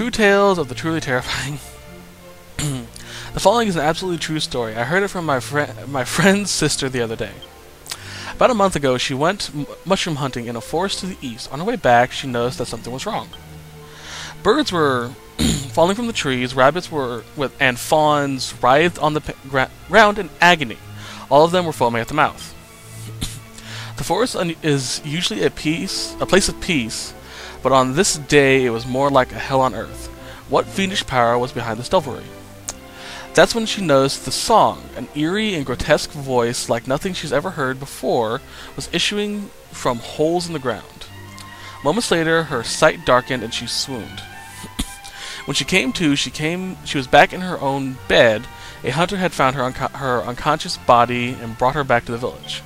True tales of the truly terrifying. The following is an absolutely true story. I heard it from my friend's sister the other day. About a month ago, she went mushroom hunting in a forest to the east. On her way back, she noticed that something was wrong. Birds were falling from the trees, and fawns writhed on the ground in agony. All of them were foaming at the mouth. The forest is usually a place of peace, but on this day it was more like a hell on earth. What fiendish power was behind this devilry? That's when she noticed the song. An eerie and grotesque voice like nothing she's ever heard before was issuing from holes in the ground. Moments later, her sight darkened and she swooned. When she came to, she was back in her own bed. A hunter had found her unconscious body and brought her back to the village.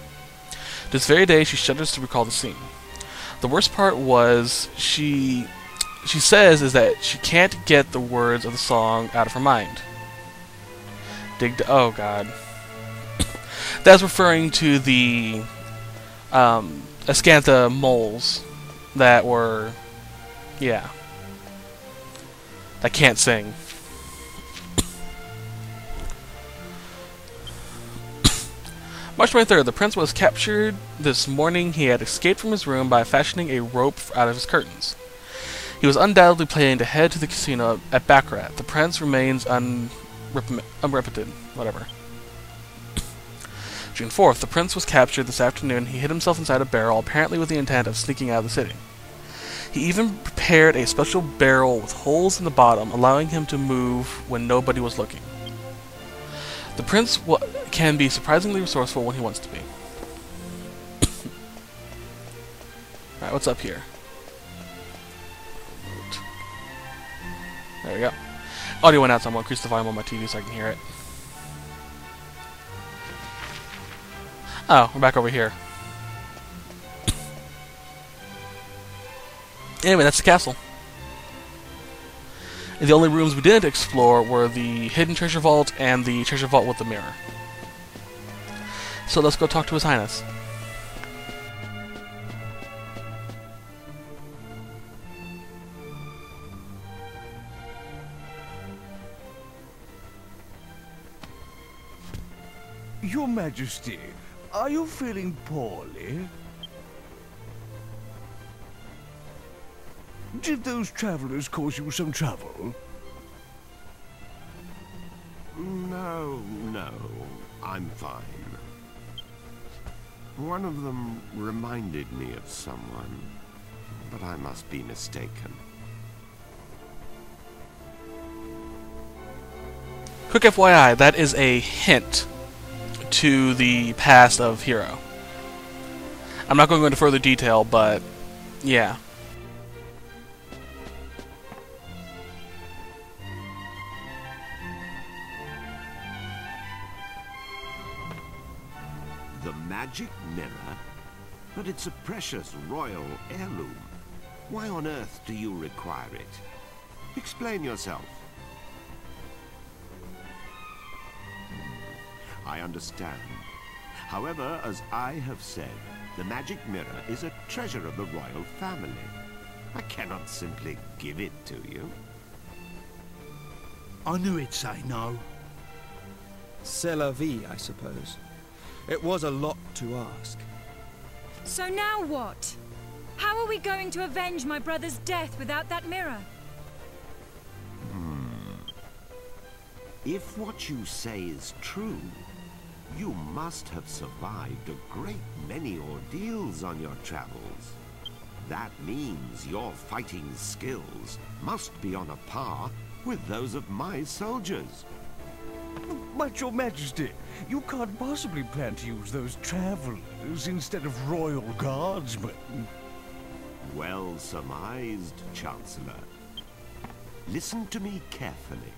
This very day, she shudders to recall the scene. The worst part was she says is that she can't get the words of the song out of her mind. Oh god. That's referring to the Ascantha moles that were, yeah, that can't sing. March 23rd, the prince was captured this morning. He had escaped from his room by fashioning a rope out of his curtains. He was undoubtedly planning to head to the casino at Baccarat. The prince remains unrepented. Whatever. June 4th, the prince was captured this afternoon. He hid himself inside a barrel, apparently with the intent of sneaking out of the city. He even prepared a special barrel with holes in the bottom, allowing him to move when nobody was looking. The prince can be surprisingly resourceful when he wants to be. Alright, what's up here? There we go. Audio went out, so I'm going to increase the volume on my TV so I can hear it. Oh, we're back over here. Anyway, that's the castle. And the only rooms we didn't explore were the hidden treasure vault and the treasure vault with the mirror. So let's go talk to His Highness. Your Majesty, are you feeling poorly? Did those travelers cause you some trouble? No, I'm fine. One of them reminded me of someone, but I must be mistaken. Quick FYI, that is a hint to the past of Hero. I'm not going to go into further detail, but yeah. The magic mirror? But it's a precious royal heirloom. Why on earth do you require it? Explain yourself. I understand. However, as I have said, the magic mirror is a treasure of the royal family. I cannot simply give it to you. I knew it'd say no. C'est la vie, I suppose. It was a lot to ask. So now what? How are we going to avenge my brother's death without that mirror? If what you say is true, you must have survived a great many ordeals on your travels. That means your fighting skills must be on a par with those of my soldiers. But Your Majesty, you can't possibly plan to use those travelers instead of royal guardsmen. Well surmised, Chancellor. Listen to me carefully.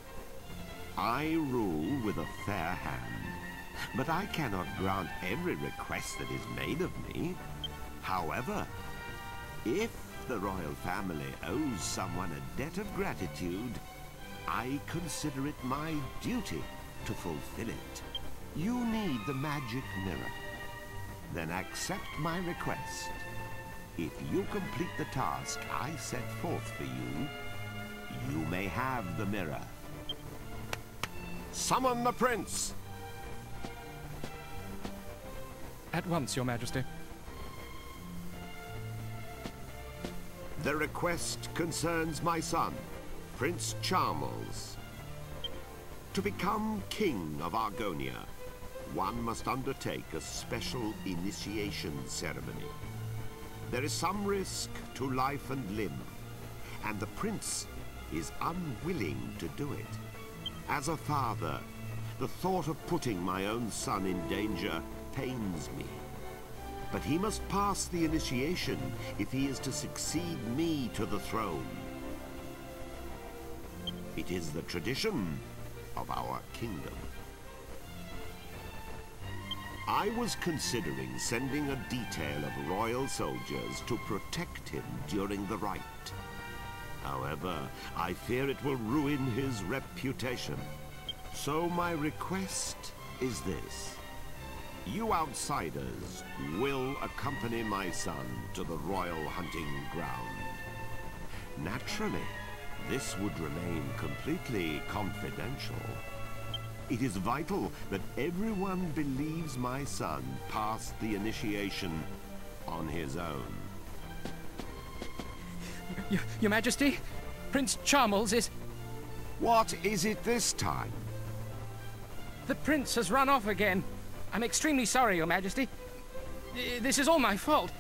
I rule with a fair hand, but I cannot grant every request that is made of me. However, if the royal family owes someone a debt of gratitude, I consider it my duty to fulfill it. You need the magic mirror. Then accept my request. If you complete the task I set forth for you, You may have the mirror. Summon the prince! At once, Your Majesty. The request concerns my son, Prince Charmles. To become king of Argonia, one must undertake a special initiation ceremony. There is some risk to life and limb, and the prince is unwilling to do it. As a father, the thought of putting my own son in danger pains me. But he must pass the initiation if he is to succeed me to the throne. It is the tradition of our kingdom. I was considering sending a detail of royal soldiers to protect him during the rite. However, I fear it will ruin his reputation. So my request is this. You outsiders will accompany my son to the royal hunting ground. Naturally, this would remain completely confidential. It is vital that everyone believes my son passed the initiation on his own. Your Majesty, Prince Charmles is... What is it this time? The prince has run off again. I'm extremely sorry, Your Majesty. This is all my fault.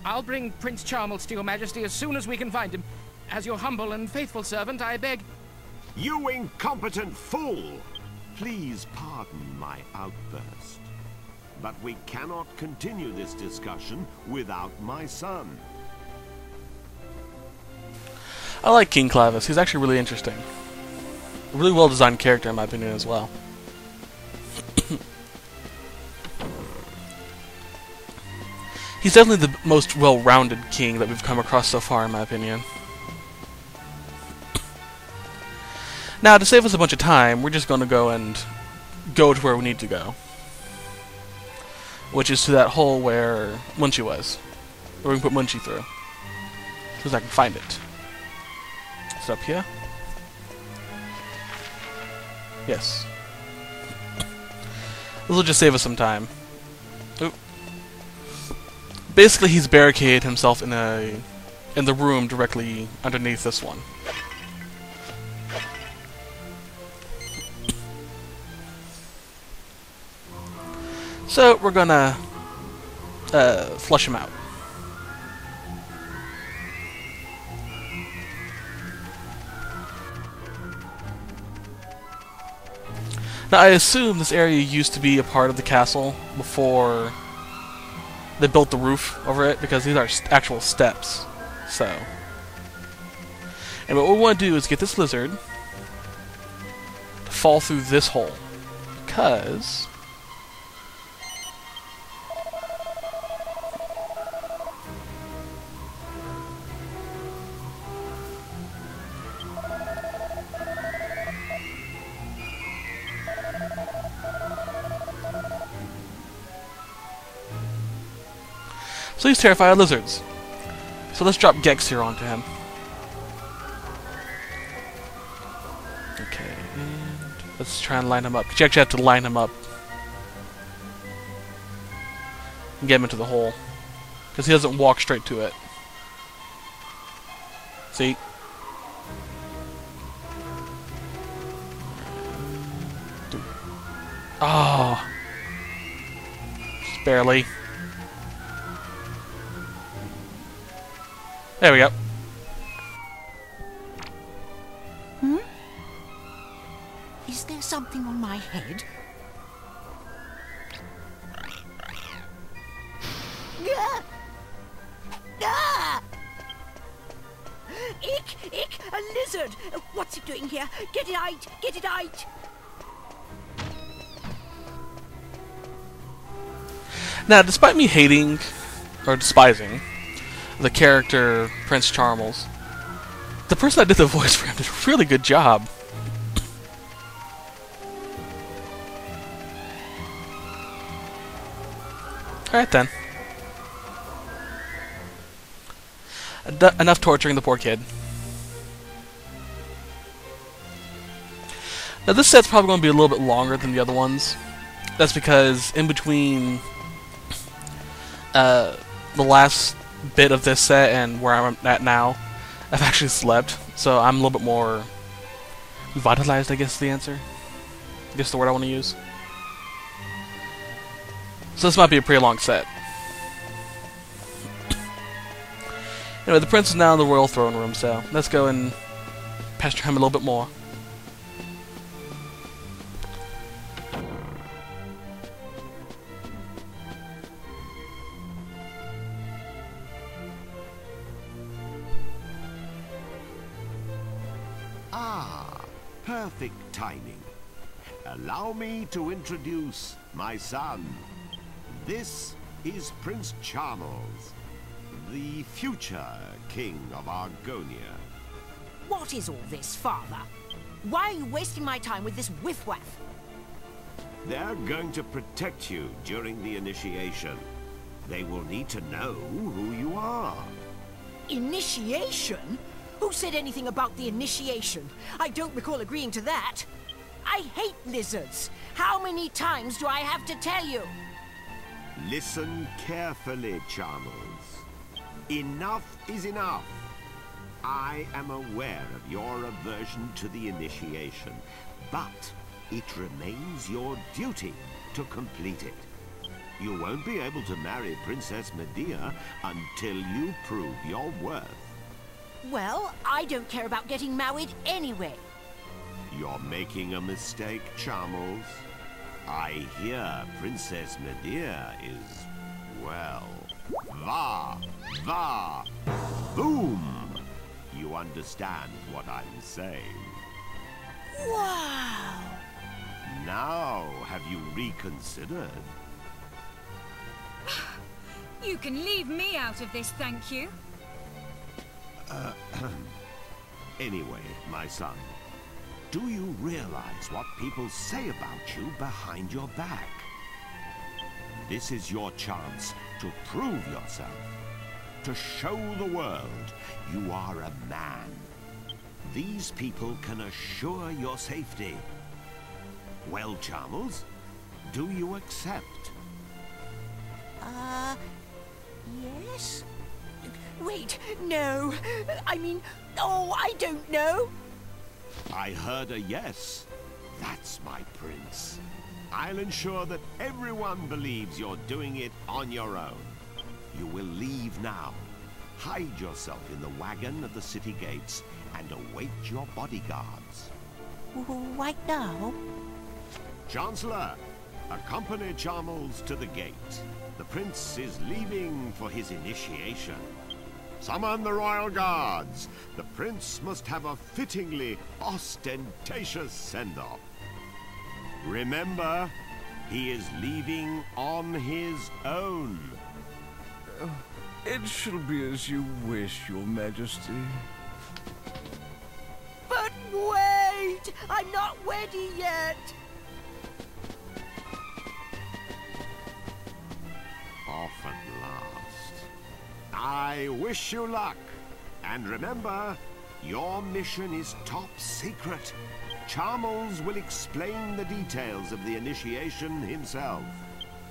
I'll bring Prince Charmles to Your Majesty as soon as we can find him. As your humble and faithful servant, I beg... You incompetent fool! Please pardon my outburst. But we cannot continue this discussion without my son. I like King Clavis. He's actually really interesting. A really well-designed character, in my opinion, as well. He's definitely the most well-rounded king that we've come across so far, in my opinion. Now, to save us a bunch of time, we're just going to go to where we need to go. Which is to that hole where Munchie was. Where we can put Munchie through. Because I can find it. Is it up here? Yes. This will just save us some time. Oop. Basically, he's barricaded himself in the room directly underneath this one. So we're gonna flush him out. Now I assume this area used to be a part of the castle before they built the roof over it, because these are actual steps. So, and what we want to do is get this lizard to fall through this hole, because so he's terrified of lizards. So let's drop Gex here onto him. Okay, and let's try and line him up. Because you actually have to line him up and get him into the hole. Because he doesn't walk straight to it. See? Oh. Just barely. There we go. Is there something on my head? Ah! Ah! Ick! A lizard! What's it doing here? Get it out! Get it out! Now, despite me hating, or despising, the character Prince Charmles, the person that did the voice for him did a really good job. Alright then. Enough torturing the poor kid. Now this set's probably going to be a little bit longer than the other ones. That's because in between the last bit of this set and where I'm at now, I've actually slept, so I'm a little bit more revitalized, I guess is the answer. I guess the word I want to use. So this might be a pretty long set. Anyway, the prince is now in the royal throne room, so let's go and pester him a little bit more. Ah, perfect timing. Allow me to introduce my son. This is Prince Charles, the future king of Argonia. What is all this, Father? Why are you wasting my time with this whiff-waff? They're going to protect you during the initiation. They will need to know who you are. Initiation? Who said anything about the initiation? I don't recall agreeing to that. I hate lizards. How many times do I have to tell you? Listen carefully, Charles. Enough is enough. I am aware of your aversion to the initiation, but it remains your duty to complete it. You won't be able to marry Princess Medea until you prove your worth. Well, I don't care about getting married anyway. You're making a mistake, Charles. I hear Princess Medea is, well, boom! You understand what I'm saying. Wow! Now, have you reconsidered? You can leave me out of this, thank you. Anyway, my son, do you realize what people say about you behind your back? This is your chance to prove yourself, to show the world you are a man. These people can assure your safety. Well, Charles, do you accept? Yes? Wait, no. I mean, oh, I don't know. I heard a yes. That's my prince. I'll ensure that everyone believes you're doing it on your own. You will leave now. Hide yourself in the wagon at the city gates and await your bodyguards. Right now? Chancellor, accompany Charles to the gate. The prince is leaving for his initiation. Summon the royal guards. The prince must have a fittingly ostentatious send-off. Remember, he is leaving on his own. It shall be as you wish, Your Majesty. But wait! I'm not ready yet! Off at last. I wish you luck. And remember, your mission is top secret. Charles will explain the details of the initiation himself.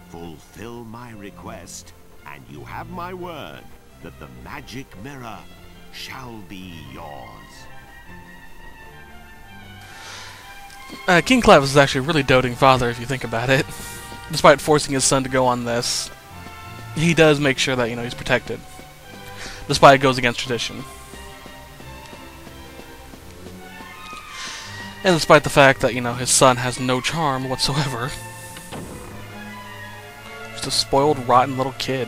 Fulfill my request, and you have my word that the magic mirror shall be yours. King Cleves is actually a really doting father if you think about it. Despite forcing his son to go on this, he does make sure that, he's protected. Despite it goes against tradition. And despite the fact that, his son has no charm whatsoever. Just a spoiled, rotten little kid.